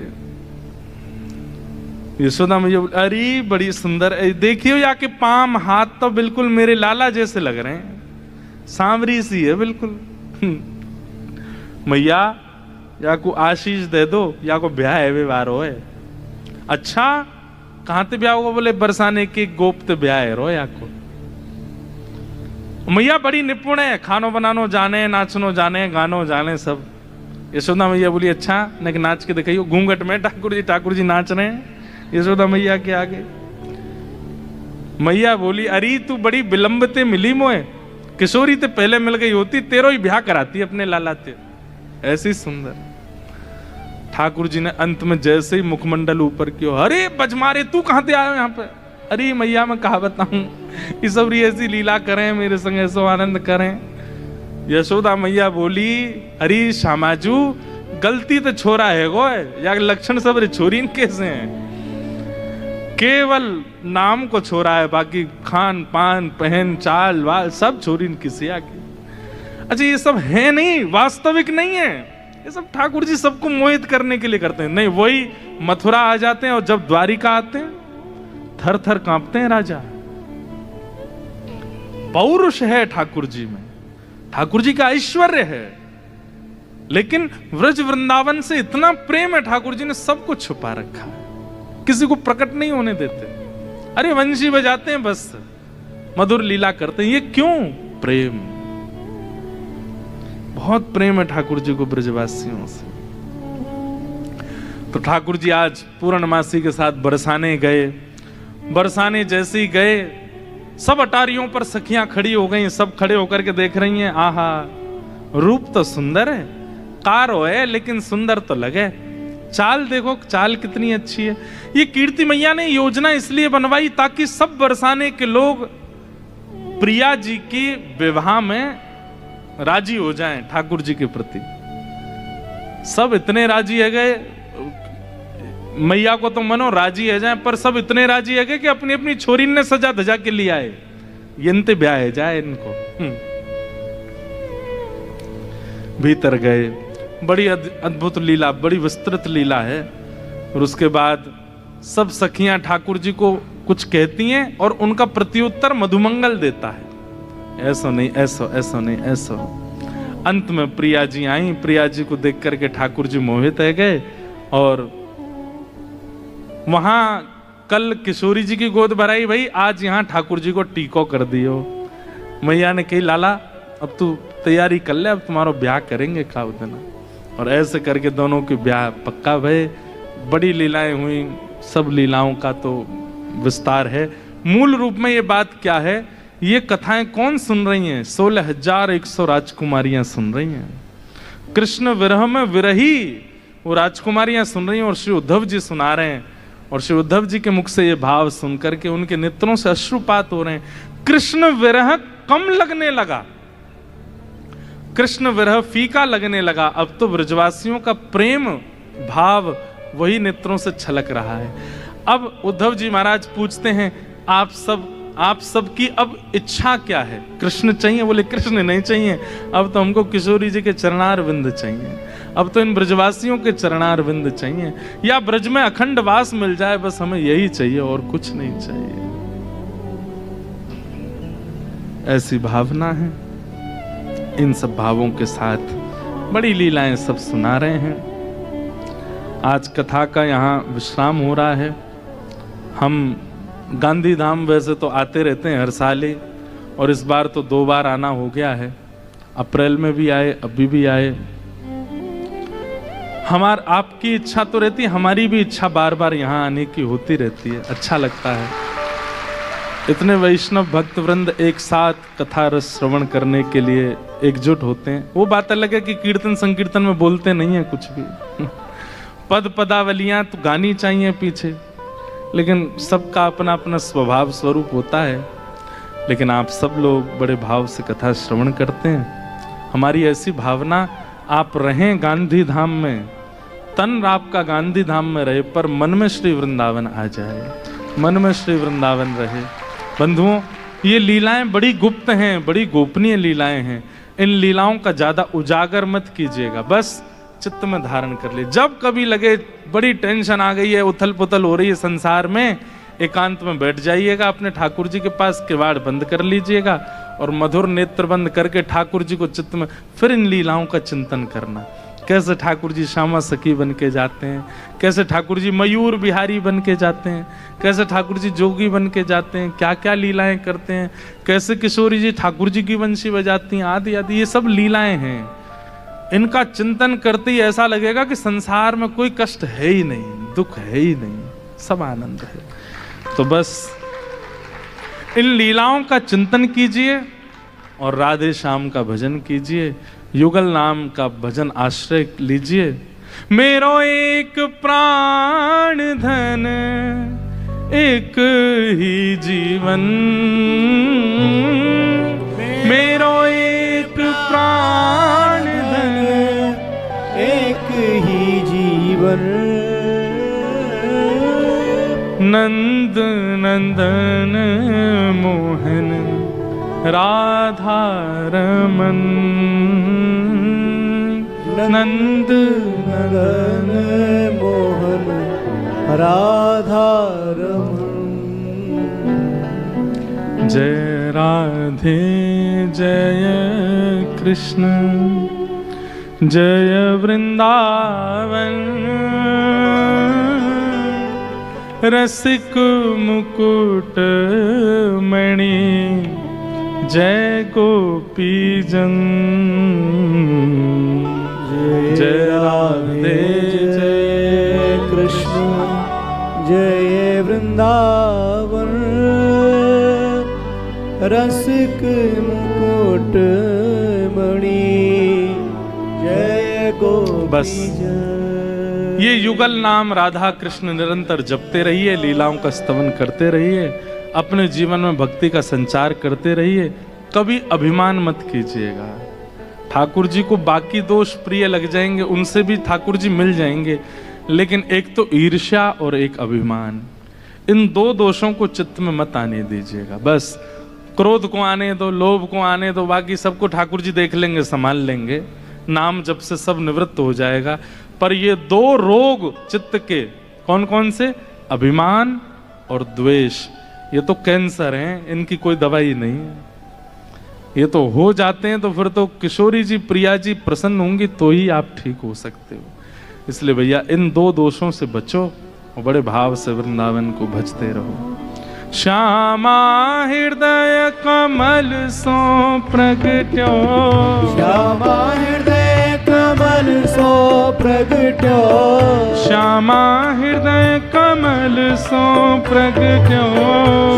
यशोदा मैया बोली, अरे बड़ी सुंदर, देखियो या के पाम हाथ तो बिल्कुल मेरे लाला जैसे लग रहे हैं, सांवरी सी है बिल्कुल। मैया या को आशीष दे दो, या को ब्याह है व्यवहार हो है। अच्छा कहां ते ब्याह होगा? बोले बरसाने के गोप ते ब्याह है रो या को। मैया बड़ी निपुण है, खानो बनानो जाने, नाचनो जाने, गानो जाने सब। यशोदा मैया बोली, अच्छा न नाच के दिखाइयो। घूंघट में ठाकुर जी नाच रहे हैं यशोदा मैया के आगे। मैया बोली, अरे तू बड़ी विलंबते मिली मोए, किशोरी ते पहले मिल गई होती, तेरो ही ब्याह कराती अपने लाला ते। ऐसी सुंदर। ठाकुर जी ने अंत में जैसे ही मुखमंडल ऊपर किया, अरे बजमारे तू कहां से आयो यहाँ पे? अरे मैया मैं कहा बताऊं, ये सब ऐसी लीला करें मेरे संग, ऐसो आनंद करें। यशोदा मैया बोली, अरे श्यामाजू गलती तो छोरा है गो, या लक्षण सब रे छोरी कैसे हैं? केवल नाम को छोड़ा है, बाकी खान पान पहन चाल वाल सब छोरी किसी आगे। अच्छा ये सब है नहीं, वास्तविक नहीं है, ये सब ठाकुर जी सबको मोहित करने के लिए करते हैं। नहीं, वही मथुरा आ जाते हैं और जब द्वारिका आते हैं थर थर कांपते हैं राजा। पौरुष है ठाकुर जी में, ठाकुर जी का ऐश्वर्य है, लेकिन व्रज वृंदावन से इतना प्रेम है, ठाकुर जी ने सब कुछ छुपा रखा है, किसी को प्रकट नहीं होने देते। अरे वंशी बजाते हैं बस, मधुर लीला करते हैं, ये क्यों? प्रेम, बहुत प्रेम है ठाकुर जी को ब्रजवासियों से। तो ठाकुर जी आज पूर्णमासी के साथ बरसाने गए। बरसाने जैसे ही गए, सब अटारियों पर सखियां खड़ी हो गई, सब खड़े होकर के देख रही हैं, आहा रूप तो सुंदर है, कारो है लेकिन सुंदर तो लगे, चाल देखो चाल कितनी अच्छी है। ये कीर्ति मैया ने योजना इसलिए बनवाई ताकि सब बरसाने के लोग प्रिया जी की विवाह में राजी हो जाएं ठाकुर जी के प्रति। सब इतने राजी है गए, मैया को तो मनो राजी है जाए, पर सब इतने राजी है गए कि अपनी अपनी छोरी ने सजा धजा के लिए आए, यंते ब्याह है जाए इनको। भीतर गए, बड़ी अद्भुत लीला, बड़ी विस्तृत लीला है। और उसके बाद सब सखियां ठाकुर जी को कुछ कहती हैं और उनका प्रत्युत्तर मधुमंगल देता है, ऐसा नहीं ऐसा, ऐसा नहीं ऐसा। अंत में प्रिया जी आई, प्रिया जी को देख करके ठाकुर जी मोहित है गए। और वहां कल किशोरी जी की गोद भराई, भाई आज यहां ठाकुर जी को टीको कर दियो। मैया ने कही लाला अब तू तैयारी कर ले, अब तुम्हारा ब्याह करेंगे खाओ देना। और ऐसे करके दोनों के ब्याह पक्का भय। बड़ी लीलाएं हुई, सब लीलाओं का तो विस्तार है। मूल रूप में ये बात क्या है, ये कथाएं कौन सुन रही हैं? 16,100 राजकुमारियां सुन रही हैं। कृष्ण विरह में विरही वो राजकुमारियां सुन रही हैं और श्री उद्धव जी सुना रहे हैं। और श्री उद्धव जी के मुख से ये भाव सुनकर के उनके नेत्रों से अश्रुपात हो रहे हैं। कृष्ण विरह कम लगने लगा, कृष्ण विरह फीका लगने लगा। अब तो ब्रजवासियों का प्रेम भाव वही नेत्रों से छलक रहा है। अब उद्धव जी महाराज पूछते हैं, आप सब की अब इच्छा क्या है? कृष्ण चाहिए? बोले कृष्ण नहीं चाहिए, अब तो हमको किशोरी जी के चरणार विंद चाहिए, अब तो इन ब्रजवासियों के चरणार विंद चाहिए, या ब्रज में अखंड वास मिल जाए, बस हमें यही चाहिए और कुछ नहीं चाहिए। ऐसी भावना है। इन सब भावों के साथ बड़ी लीलाएं सब सुना रहे हैं। आज कथा का यहाँ विश्राम हो रहा है। हम गांधी धाम वैसे तो आते रहते हैं हर साल ही, और इस बार तो 2 बार आना हो गया है। अप्रैल में भी आए, अभी भी आए। आपकी इच्छा तो रहती है, हमारी भी इच्छा बार बार यहाँ आने की होती रहती है। अच्छा लगता है, इतने वैष्णव भक्त वृंद एक साथ कथा रस श्रवण करने के लिए एकजुट होते हैं। वो बात अलग है कि कीर्तन संकीर्तन में बोलते नहीं है कुछ भी, पद पदावलियां तो गानी चाहिए पीछे, लेकिन सबका अपना अपना स्वभाव स्वरूप होता है। लेकिन आप सब लोग बड़े भाव से कथा श्रवण करते हैं। हमारी ऐसी भावना, आप रहें गांधी धाम में, तन आपका गांधी धाम में रहे, पर मन में श्री वृंदावन आ जाए, मन में श्री वृंदावन रहे। बंधुओं, ये लीलाएं बड़ी गुप्त हैं, बड़ी गोपनीय लीलाएं हैं। इन लीलाओं का ज्यादा उजागर मत कीजिएगा, बस चित्त में धारण कर ले। जब कभी लगे बड़ी टेंशन आ गई है, उथल पुथल हो रही है संसार में, एकांत में बैठ जाइएगा अपने ठाकुर जी के पास, किवाड़ बंद कर लीजिएगा और मधुर नेत्र बंद करके ठाकुर जी को चित्त में फिर इन लीलाओं का चिंतन करना। कैसे ठाकुर जी श्यामा सखी बन के जाते हैं, कैसे ठाकुर जी मयूर बिहारी बन के जाते हैं, कैसे ठाकुर जी जोगी बन के जाते हैं, क्या क्या लीलाएं करते हैं, कैसे किशोरी जी ठाकुर जी की बंशी बजाती हैं, आदि आदि। ये सब लीलाएं हैं। इनका चिंतन करते ही ऐसा लगेगा कि संसार में कोई कष्ट है ही नहीं, दुख है ही नहीं, सब आनंद है। तो बस इन लीलाओं का चिंतन कीजिए और राधे श्याम का भजन कीजिए, युगल नाम का भजन आश्रय लीजिए। मेरो एक प्राण धन एक ही जीवन, मेरो एक प्राण धन एक ही जीवन, नंद नंदन मोहन राधा रमन, नंद नंदन मोहन राधा रमन। जय राधे जय कृष्ण जय वृंदावन, रसिक मुकुट मणि जय गोपी जन। जय राधे जय कृष्ण जय वृंदावन, रसिक मुकुट मणि जय गोपी बस जन। ये युगल नाम राधा कृष्ण निरंतर जपते रहिए, लीलाओं का स्तवन करते रहिए, अपने जीवन में भक्ति का संचार करते रहिए। कभी अभिमान मत कीजिएगा। ठाकुर जी को बाकी दोष प्रिय लग जाएंगे, उनसे भी ठाकुर जी मिल जाएंगे, लेकिन एक तो ईर्ष्या और एक अभिमान, इन दो दोषों को चित्त में मत आने दीजिएगा। बस क्रोध को आने दो, लोभ को आने दो, बाकी सबको ठाकुर जी देख लेंगे, संभाल लेंगे। नाम जब से सब निवृत्त हो जाएगा। पर ये दो रोग चित्त के कौन कौन से? अभिमान और द्वेष। ये तो कैंसर हैं, इनकी कोई दवाई नहीं है। ये तो हो जाते हैं तो फिर तो किशोरी जी, प्रिया जी प्रसन्न होंगी तो ही आप ठीक हो सकते हो। इसलिए भैया इन दो दोषों से बचो और बड़े भाव से वृंदावन को भजते रहो। श्यामा हृदय कमल सो प्रगट्यो, श्यामा हृदय कमल सो प्रगट्यो, श्यामा हृदय कमल सो प्रगट्यो,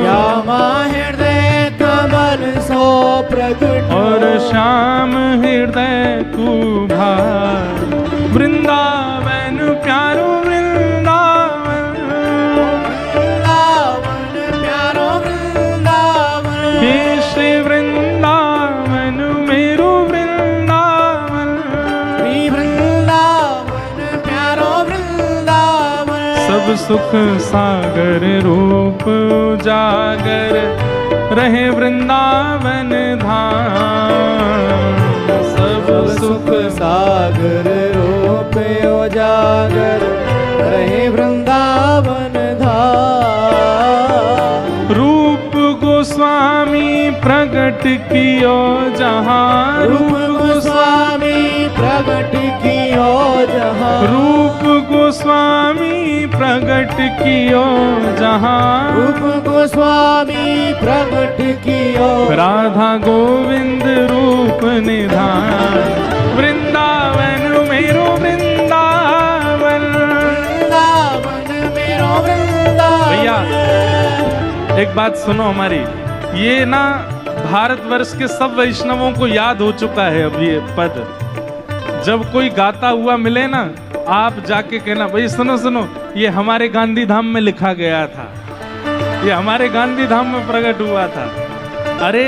श्यामा हृदय कमल सो प्रगट्यो, और श्याम हृदय कुभार वृंदावन प्यारो वृंदावन, वृंदावन प्यारो वृंदावन, हे श्री वृंदावन मेरो वृंदावन, श्री वृंदावन प्यारो वृंदावन, सब सुख सागर रूप उजागर रहे वृंदावन धाम, सब सुख सागर रूप उजागर रहे वृंदावन धाम। रूप गोस्वामी प्रगट कियो जहाँ, रूप गोस्वामी प्रगट कियो जहाँ, रूप गोस्वामी प्रगट कियो जहाँ, रूप गोस्वामी प्रगट कियो, राधा गोविंद रूप निधान, वृंदावन मेरो वृंदावन, वृंदावन मेरो वृंदावन। भैया एक बात सुनो हमारी, ये ना भारतवर्ष के सब वैष्णवों को याद हो चुका है अब ये पद। जब कोई गाता हुआ मिले ना, आप जाके कहना भाई सुनो सुनो, ये हमारे गांधी धाम में लिखा गया था, ये हमारे गांधी धाम में प्रकट हुआ था। अरे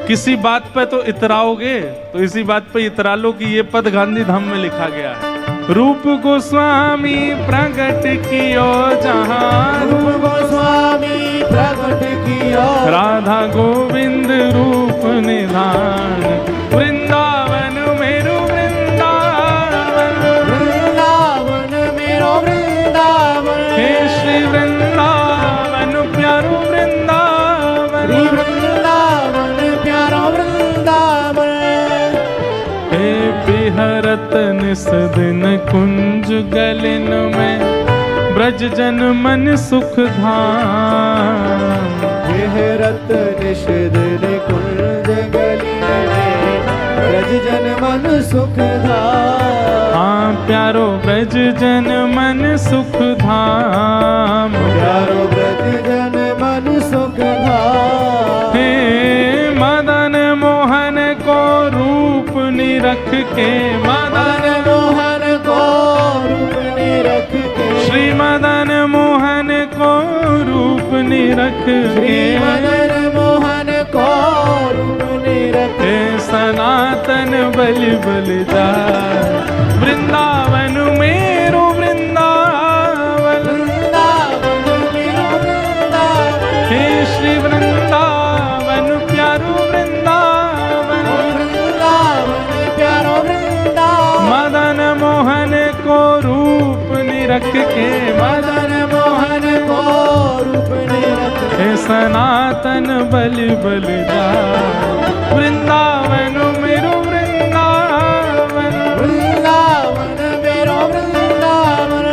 किसी बात पे तो इतराओगे तो इसी बात पे इतरा लो कि ये पद गांधी धाम में लिखा गया है। रूप गोस्वामी प्रगट कियो जहाँ, रूप गोस्वामी प्रगट कियो, राधा गोविंद रूप निधान, वृंदावन मेरो वृंदावन, वृंदावन मेरो वृंदावन, हे श्री वृंदावन प्यारो वृंदावन, श्री वृंदावन प्यारो वृंदावन, हे बिहरत निस दिन कुंज गलिन में, ब्रज जन मन सुख धाम, विहरत निश दिन कुंज गलिन में, ब्रज जन मन सुख धाम। हाँ प्यारो ब्रज जन मन सुख धाम, प्यारो ब्रज जन मन सुख धाम। हे मदन मोहन को रूप निरख के, मदन मोहन को रूप निरख के, श्री मदन मोहन को रूप निरख श्री के, मदन मोहन को रूप निरख के, हे सनातन बलि बलिदार, वृंदावन मेरो वृंदावन, वृंदावन सनातन बलि बलिदान। वृंदावन मेरो वृंदावन, वृंदावन मेरो वृंदावन,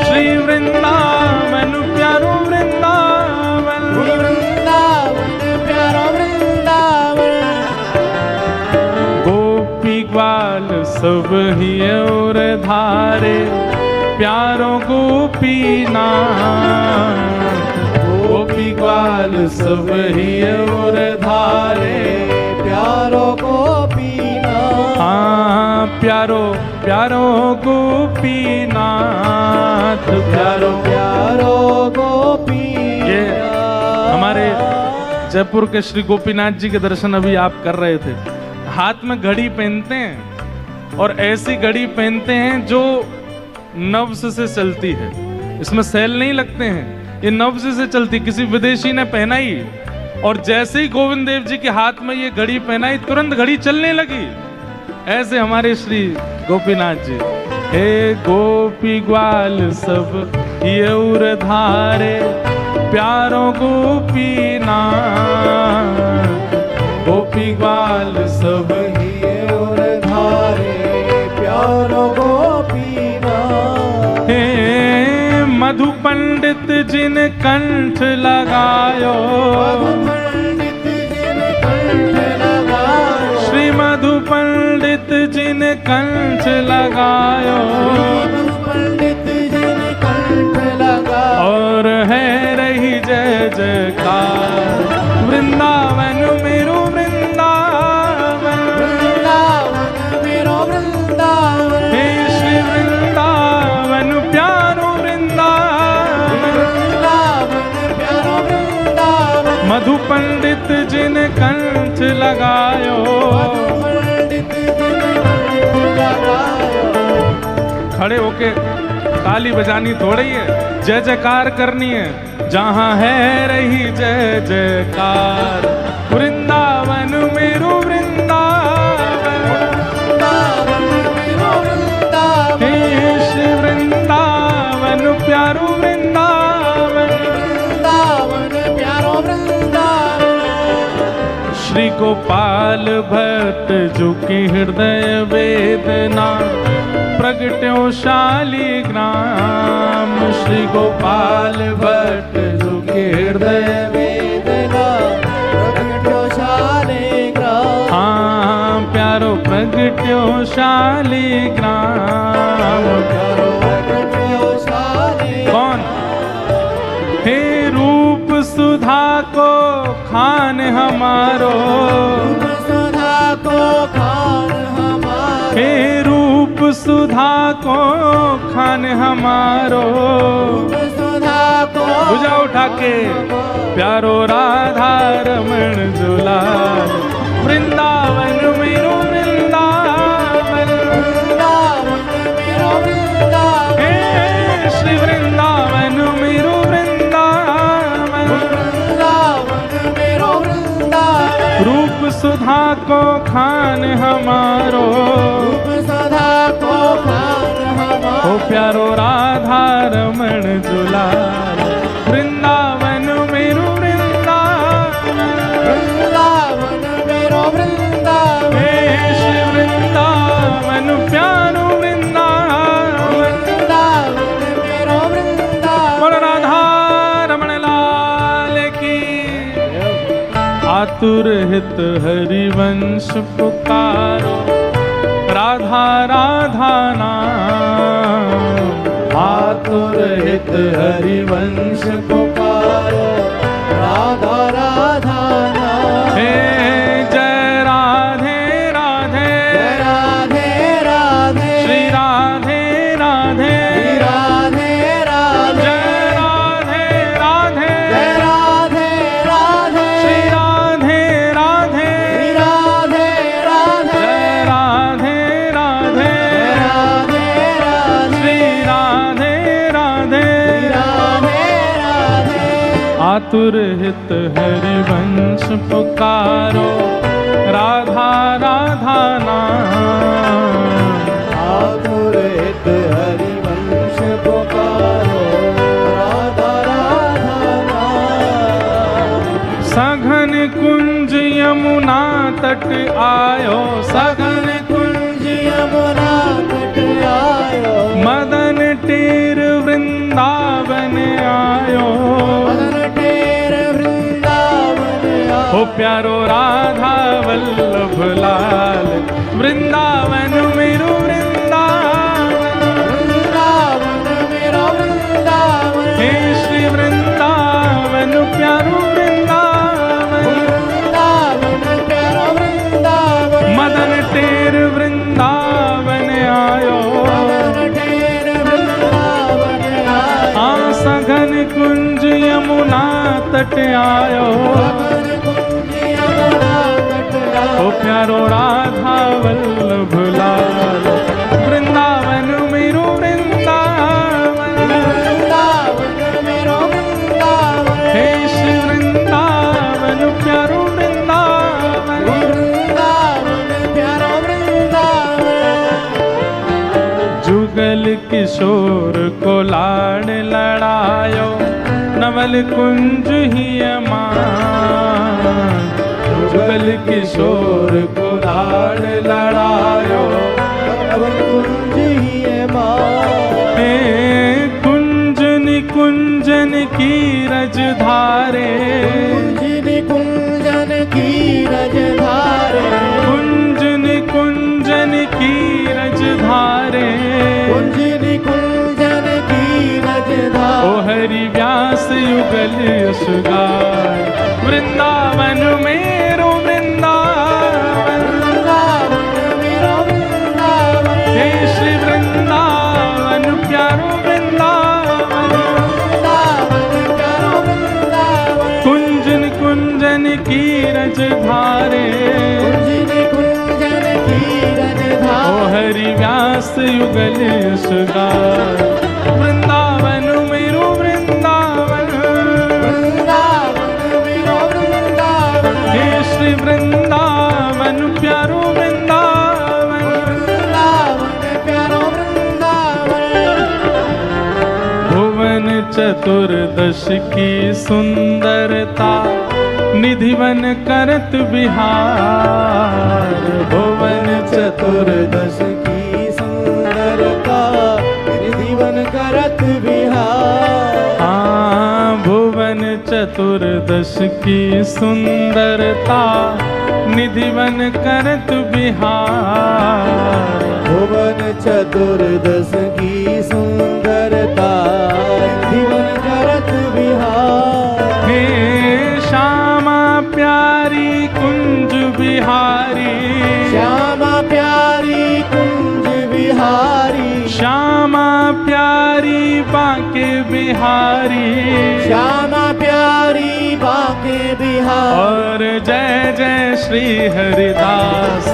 श्री वृंदावन प्यारो वृंदावन, वृंदावन प्यारो वृंदावन। गोपी ग्वाल सब ही और धारे, प्यारो गोपीनाथ। गोपी ग्वाल सब ही और धारे, प्यारो गोपीनाथ। हाँ प्यारो प्यारो गोपीनाथ, प्यारो प्यारो गोपीनाथ। ये हमारे जयपुर के श्री गोपीनाथ जी के दर्शन अभी आप कर रहे थे। हाथ में घड़ी पहनते हैं और ऐसी घड़ी पहनते हैं जो नब्ज से चलती है, इसमें सेल नहीं लगते हैं, ये नब्ज से चलती। किसी विदेशी ने पहनाई और जैसे ही गोविंद देव जी के हाथ में ये घड़ी पहनाई, तुरंत घड़ी चलने लगी। ऐसे हमारे श्री गोपीनाथ जी। हे गोपी ग्वाल सब ये उर धारे, प्यारो गोपीनाथ। गोपी ग्वाल सब ही और धारे, प्यारो गोपीनाथ। हे मधु पंडित जिन कंठ लगायो, पंडित जिन कंठ लगायो, श्री मधु पंडित जिन कंठ लगायो, पंडित जिन कंठ लगायो। और है रही जय जयकार। वृंदावन मेरो वृंदावन, वृंदावन मेरो वृंदावन, हे श्री वृंदावन प्यारो वृंदावन, वृंदावन प्यारो वृंदावन। मधु पंडित जिन कंठ लगायो, पंडित जिन कंठ लगायो। खड़े होके ताली बजानी थोड़ी है, जय जयकार करनी है। जहाँ है रही जय जयकार। वृंदावन मेरो वृंदावन, वृंदावन मेरो वृंदावन, हे श्री वृंदावन प्यारो वृंदावन, वृंदावन प्यारो वृंदावन। श्री गोपाल भट्ट जो की हृदय वेदना, प्रगट्यो शालिग्राम। श्री गोपाल भट्ट जो की हृदय वेदना, प्रगट्यो शालिग्राम। हाँ प्यारो प्रगट्यो शालिग्राम। प्यारो प्रगट्यो शालिग्राम। कौन? हे रूप सुधा को खान हमारो, सुधा को खान हमारो, हे रूप सुधा को खान हमारो। सुधा को भुजा उठा के प्यारो राधा रमण जुलाल। वृंदावन मेरो वृंदावन, वृंदावन मेरो वृंदावन, हे श्री वृंदावन मेरो वृंदावन। वृंदावन मेरो वृंदावन। रूप सुधा को खान हमारो, सुधा को खान हमारो। ओ प्यारो राधा रमण जुलाल। वृंदावन मेरो वृंदावन, वृंदावन मेरो वृंदावन, हे श्री वृंदावन प्यारो वृंदावन। वृंदावन मेरो वृंदावन। बोल राधा रमण लाल की। आतुर हित हरिवंश पुकारो, राधा राधा नाम। आतुर हित हरिवंश पुकारो, राधा राधा नाम। हे जय राधे राधे, जय राधे राधे, श्री राधे राधे, श्री राधे राधे, जय राधे राधे, जय राधे राधे, श्री राधे राधे, श्री राधे राधे, जय राधे राधे, राधे राधे, श्री राधे राधे, श्री राधे राधे। आतुर हित हरिवंश पुकारो, राधा राधा नाम। आतुर हित हरिवंश पुकारो, राधा राधा नाम। तट आयो, सघन कुंज यमुना तट आयो, मदन टेर वृंदावन आयो, मदन टेर वृंदावन आयो। हो प्यारो राधा वल्लभ लाल, वृंदावन मेरो वृंदावन, वृंदावन मेरो वृंदावन, हे श्री वृंदावन प्यारो वृंदावन, वृंदावन प्यारो वृंदावन, मदन टेर वृंदावन आयो, मदन टेर वृंदावन आयो, आ सघन कुंज यमुना तट आयो, सघन कुंज यमुना तट आयो। ओ प्यारो राधा वल्लभ लाल, वृंदावन मेरो वृंदावन, वृंदावन मेरो वृंदावन, हे श्री वृंदावन प्यारो वृंदावन, वृंदावन प्यारो वृंदावन। जुगल किशोर को लाड़ लड़ायो, नवल कुंज ही अमान, जुगल किशोर को लाड़ लड़ायो, नवल कुंज ही अमान, हे कुंजन कुंजन की रज धारे, कुंजन कुंजन की रज धारे, कुंजन कुंजन की रज धारे, कुंजन कुंजन की रज ओ धारे। हरि व्यास युगल यश गाय, वृंदावन मेरो वृंदावन, वृंदावन मेरो वृंदावन, हे श्री वृंदावन प्यारो वृंदावन, वृंदावन प्यारो वृंदावन, कुंजन कुंजन की रज धारे, कुंजन कुंजन की रज ओ धारे। हरि व्यास युगल यश गाय, वृंदावन मेरो वृंदावन, वृंदावन मेरो वृंदावन, हे श्री वृंदावन प्यारो वृंदावन, वृंदावन प्यारो वृंदावन। भुवन चतुर्दश की सुंदरता, निधिवन करत बिहार, भुवन चतुर्दश की सुंदरता, निधिवन करत बिहार। भुवन चतुर्दश की सुंदरता, निधिवन करत बिहार, भुवन चतुर्दश की सुंदरता, निधिवन करत बिहार। हे श्यामा प्यारी कुंज बिहारी, श्यामा प्यारी कुंज बिहारी, श्यामा प्यारी बांके बिहारी, श्यामा प्यारी बांके बिहार। और जय जय श्री हरिदास,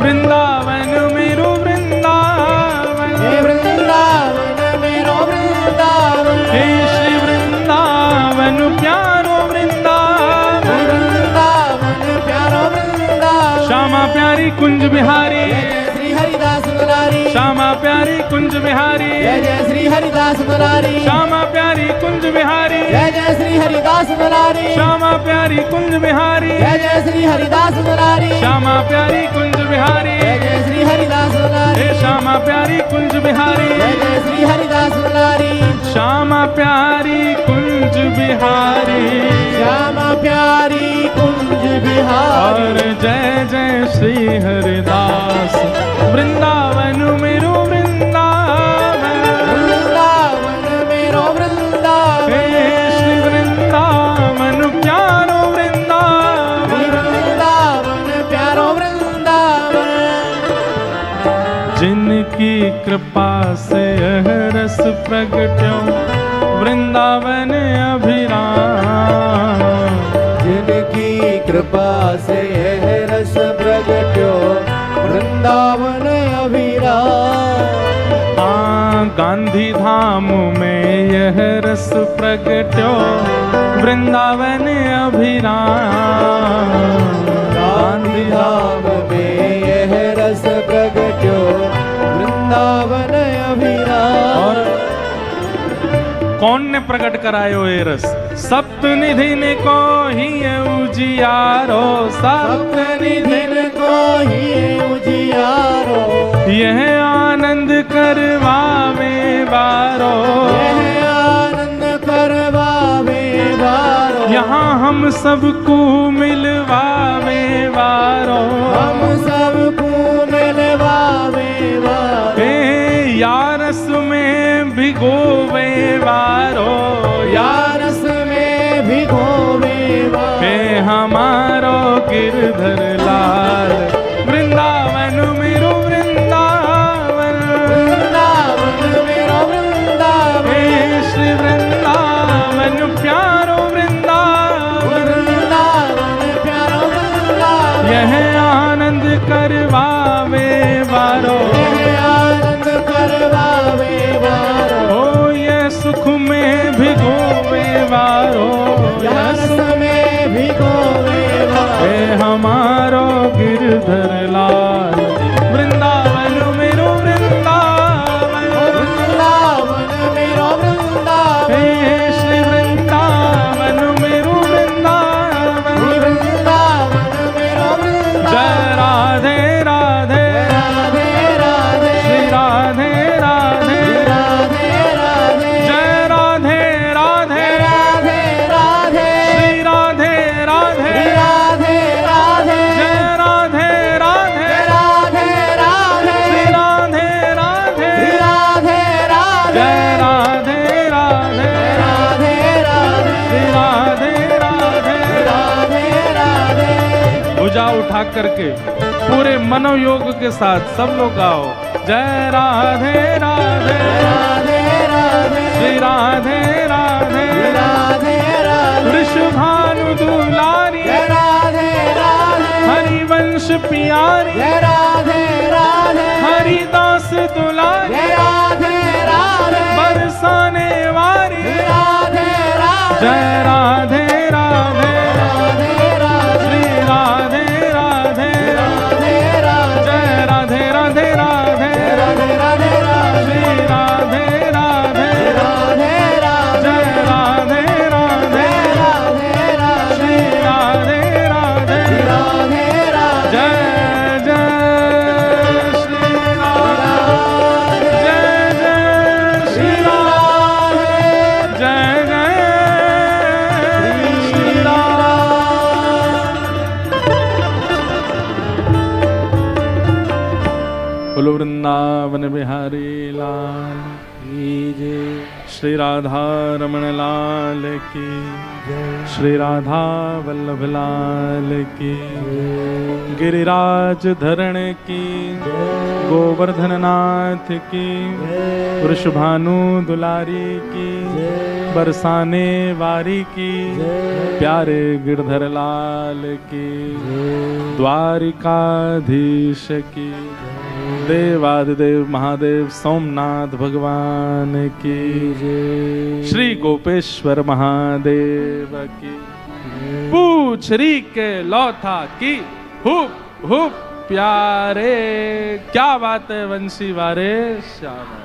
वृंदावन मेरो वृंदावन, हे वृंदावन मेरो वृंदावन, हे श्री वृंदावन प्यारो वृंदावन, वृंदावन प्यारो वृंदावन। श्यामा प्यारी कुंज बिहारी, जय जय श्री हरिदास मुरारी, श्यामा प्यारी कुंज बिहारी, जय जय श्री हरिदास मुरारी, श्यामा प्यारी कुंज बिहारी, जय जय श्री हरिदास मुरारी, श्यामा प्यारी कुंज बिहारी, जय जय श्री हरिदास मुरारी, श्यामा प्यारी कुंज बिहारी, जय जय श्री हरिदास मुरारी, हे श्यामा प्यारी कुंज बिहारी, जय जय श्री हरिदास मुरारी, श्यामा प्यारी कुंज बिहारी, श्यामा प्यारी कुंज बिहारी। और जय जय श्री हरिदास, वृंदावन मेरो वृंदावन, वृंदावन मेरो वृंदावन, हे श्री वृंदावन प्यारो वृंदावन, वृंदावन प्यारो वृंदावन। जिनकी कृपा से यह रस प्रगट्यो, वृंदावन अभिराम, जिनकी कृपा से यह रस प्रगट्यो, वृंदावन अभिराम। गांधी धाम में यह रस प्रगट्यो, वृंदावन अभिराम, गांधी धाम में यह रस प्रगट्यो, वृंदावन अभिराम। कौन ने प्रकट करायो ये रस? सप्त निधिन को ही ये उजियारो, सप्त निधिन को ही उजियारो, यह आनंद करवावे बारो, यह आनंद करवावे बारो, यहाँ हम सबको मिलवावे बारो, हम सबको मिलवावे बारो, यारस में भिगोवे बारो, यारस में भिगोवे बारो, हमारो गिरधर लाल वृंदावन मेरो वृंदावन, वृंदावन मेरो वृंदावन, श्री वृंदावन प्यारो वृंदावन, वृंदावन प्यारो वृंदावन, यह आनंद करवावे बारो, यह आनंद करवावे बारो, ओ ये सुख में भिगोवे बारो, यस में भिगोवे बारो, हमारो गिरधर लाल वृंदावन मेरो वृंदावन, वृंदावन मेरो वृंदावन, श्री वृंदावन मेरो वृंदावन, वृंदावन मेरो वृंदावन, जय राधे राधे राधे राधे, श्री राधे राधे राधे राधे, जय राधे राधे राधे राधे, श्री राधे राधे राधे राधे, जय राधे राधे राधे राधे, श्री राधे राधे राधे राधे, जय राधे राधे राधे राधे, श्री राधे राधे राधे राधे, भुजा उठा करके पूरे मनोयोग के साथ सब लोग गाओ, जय राधे राधे राधे राधे, श्री राधे राधे राधे राधे, वृषभानु दुलारी राधे राधे, हरिवंश प्यारी राधे राधे, हरिदास दुलारी राधे राधे, बरसाने वारी, राधे राधे, जय राधे राधे राधे राधे, श्री राधे राधे राधे राधे, जय राधे राधे राधे राधे राधे राधे, श्री राधे राधे राधे राधे, जय राधे राधे राधे राधे, श्री राधे राधे राधे राधे, जय जय श्री राम, जय जय श्री राम, जय जय श्री राम। बोलो वृंदावन बिहारी लाल की जय, श्री राधा रमण लाल की जय, श्री राधा वल्लभ लाल की जय, गिरिराज धरण की जय, गोवर्धन नाथ की जय, वृषभानु दुलारी की जय, बरसाने वारी की जय, प्यारे गिरधर लाल की जय, द्वारिकाधीश की देवादिदेव महादेव सोमनाथ भगवान की जय, श्री गोपेश्वर महादेव की पूछरी के लौथा की हुप हुप प्यारे, क्या बात है वंशी वारे श्याम।